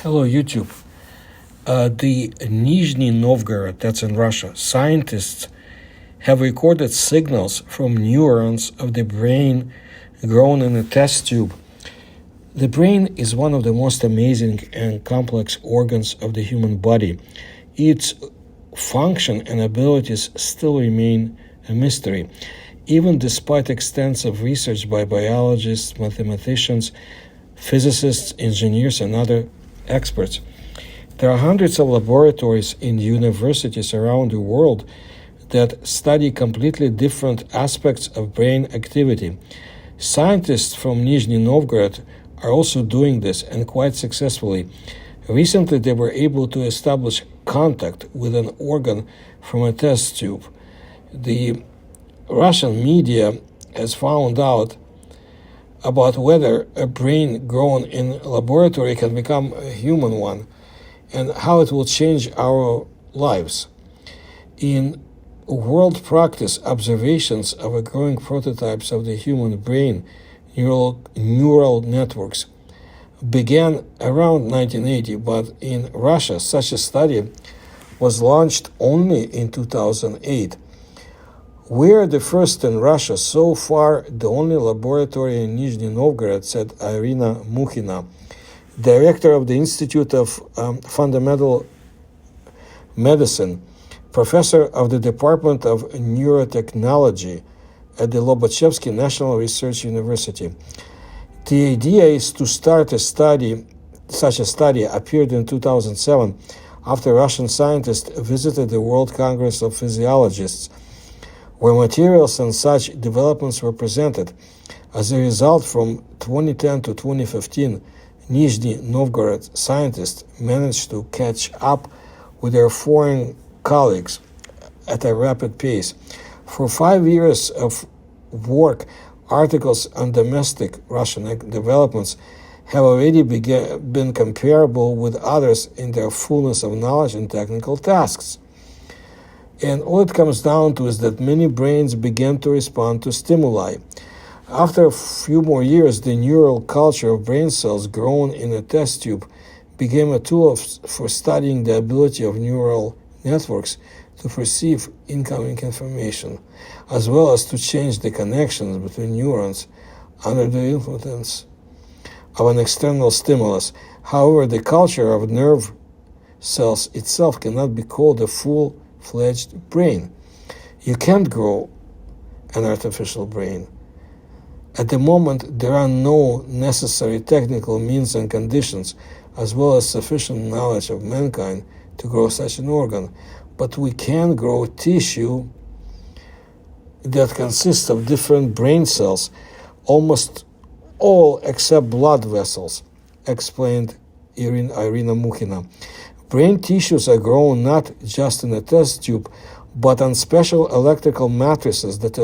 Hello, YouTube. The Nizhny Novgorod, that's in Russia, scientists have recorded signals from neurons of the brain grown in a test tube. The brain is one of the most amazing and complex organs of the human body. Its function and abilities still remain a mystery, even despite extensive research by biologists, mathematicians, physicists, engineers, and other experts. There are hundreds of laboratories in universities around the world that study completely different aspects of brain activity. Scientists from Nizhny Novgorod are also doing this, and quite successfully. Recently, they were able to establish contact with an organ from a test tube. The Russian media has found out about whether a brain grown in a laboratory can become a human one and how it will change our lives. In world practice, observations of growing prototypes of the human brain neural networks began around 1980, but in Russia, such a study was launched only in 2008. We are the first in Russia, so far the only laboratory in Nizhny Novgorod, said Irina Mukhina, director of the Institute of Fundamental Medicine, professor of the Department of Neurotechnology at the Lobachevsky National Research University. The idea is to start a study. Such a study appeared in 2007 after Russian scientists visited the World Congress of Physiologists, where materials and such developments were presented. As a result, from 2010 to 2015, Nizhny Novgorod scientists managed to catch up with their foreign colleagues at a rapid pace. For 5 years of work, articles on domestic Russian developments have already been comparable with others in their fullness of knowledge and technical tasks. And all it comes down to is that many brains began to respond to stimuli. After a few more years, the neural culture of brain cells grown in a test tube became a tool for studying the ability of neural networks to perceive incoming information, as well as to change the connections between neurons under the influence of an external stimulus. However, the culture of nerve cells itself cannot be called a full-fledged brain. You can't grow an artificial brain. At the moment, there are no necessary technical means and conditions, as well as sufficient knowledge of mankind to grow such an organ. But we can grow tissue that consists of different brain cells, almost all except blood vessels, explained Irina Mukhina. Brain tissues are grown not just in a test tube, but on special electrical matrices that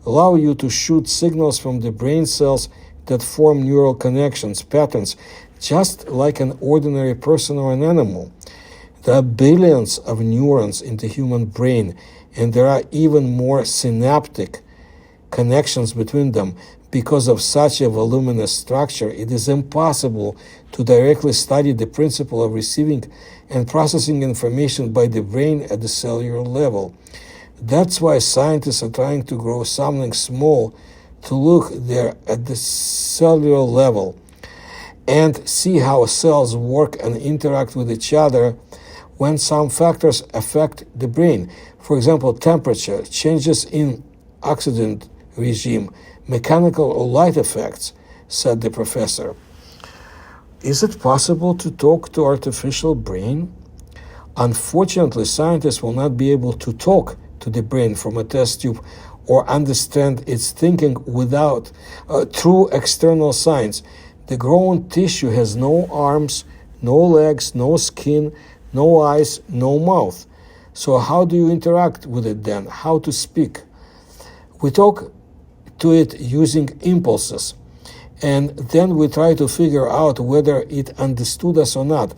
allow you to shoot signals from the brain cells that form neural connections, patterns, just like an ordinary person or an animal. There are billions of neurons in the human brain, and there are even more synaptic connections between them. Because of such a voluminous structure, it is impossible to directly study the principle of receiving and processing information by the brain at the cellular level. That's why scientists are trying to grow something small to look there at the cellular level and see how cells work and interact with each other when some factors affect the brain. For example, temperature, changes in oxygen regime, mechanical or light effects, said the professor. Is it possible to talk to artificial brain? Unfortunately, scientists will not be able to talk to the brain from a test tube or understand its thinking without through external signs. The grown tissue has no arms, no legs, no skin, no eyes, no mouth. So how do you interact with it then? How to speak? We talk to it using impulses, and then we try to figure out whether it understood us or not.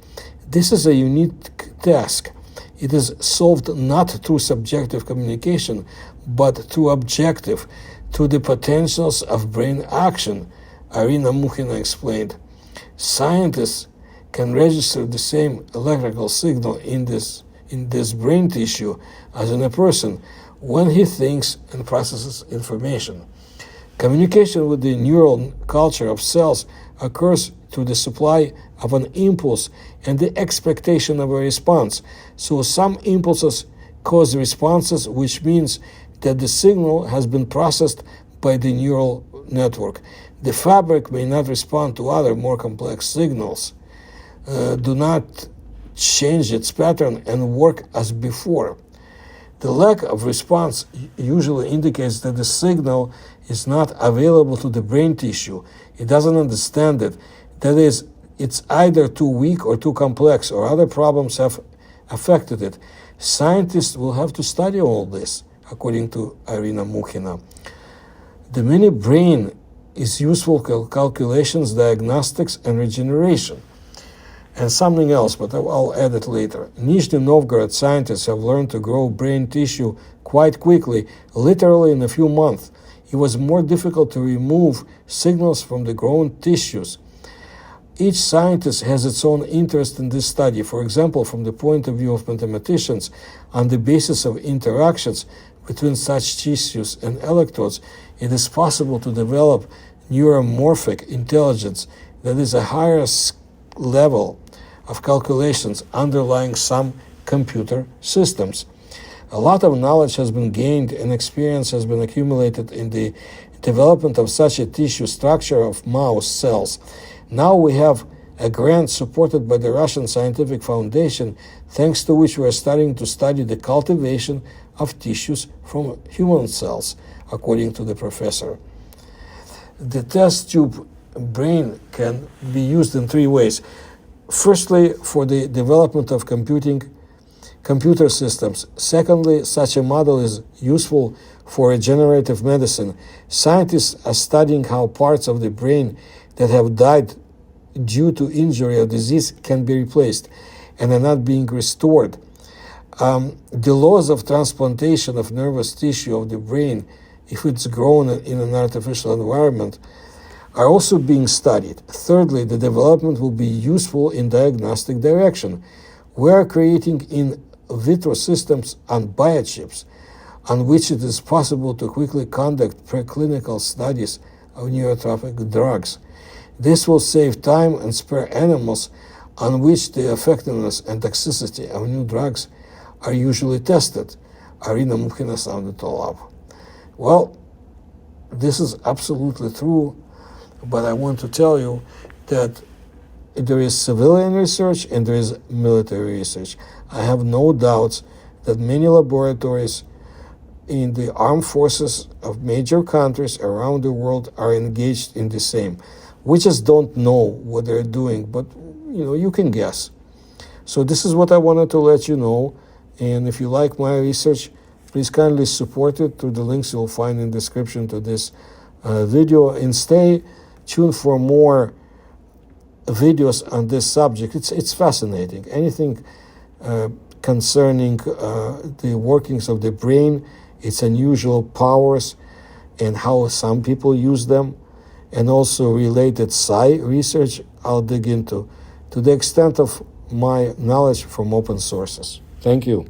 This is a unique task. It is solved not through subjective communication, but through objective, through the potentials of brain action, Irina Mukhina explained. Scientists can register the same electrical signal in this brain tissue as in a person when he thinks and processes information. Communication with the neural culture of cells occurs through the supply of an impulse and the expectation of a response. So some impulses cause responses, which means that the signal has been processed by the neural network. The fabric may not respond to other more complex signals, do not change its pattern and work as before. The lack of response usually indicates that the signal is not available to the brain tissue. It doesn't understand it. That is, it's either too weak or too complex, or other problems have affected it. Scientists will have to study all this, according to Irina Mukhina. The mini brain is useful for calculations, diagnostics, and regeneration. And something else, but I'll add it later. Nizhny Novgorod scientists have learned to grow brain tissue quite quickly, literally in a few months. It was more difficult to remove signals from the grown tissues. Each scientist has its own interest in this study. For example, from the point of view of mathematicians, on the basis of interactions between such tissues and electrodes, it is possible to develop neuromorphic intelligence that is a higher level of calculations underlying some computer systems. A lot of knowledge has been gained and experience has been accumulated in the development of such a tissue structure of mouse cells. Now we have a grant supported by the Russian Scientific Foundation, thanks to which we are starting to study the cultivation of tissues from human cells, according to the professor. The test tube brain can be used in three ways. Firstly, for the development of computer systems. Secondly, such a model is useful for regenerative medicine. Scientists are studying how parts of the brain that have died due to injury or disease can be replaced and are not being restored. The laws of transplantation of nervous tissue of the brain, if it's grown in an artificial environment, are also being studied. Thirdly, the development will be useful in diagnostic direction. We are creating in vitro systems on biochips on which it is possible to quickly conduct preclinical studies of neurotropic drugs. This will save time and spare animals on which the effectiveness and toxicity of new drugs are usually tested. Irina Mukhina summed it all up. Well, this is absolutely true, but I want to tell you that there is civilian research and there is military research. I have no doubts that many laboratories in the armed forces of major countries around the world are engaged in the same. We just don't know what they're doing, but you can guess. So this is what I wanted to let you know. And if you like my research, please kindly support it through the links you'll find in the description to this video. And stay tuned for more videos on this subject. It's fascinating. Anything concerning the workings of the brain, its unusual powers, and how some people use them, and also related psi research, I'll dig into to the extent of my knowledge from open sources. Thank you.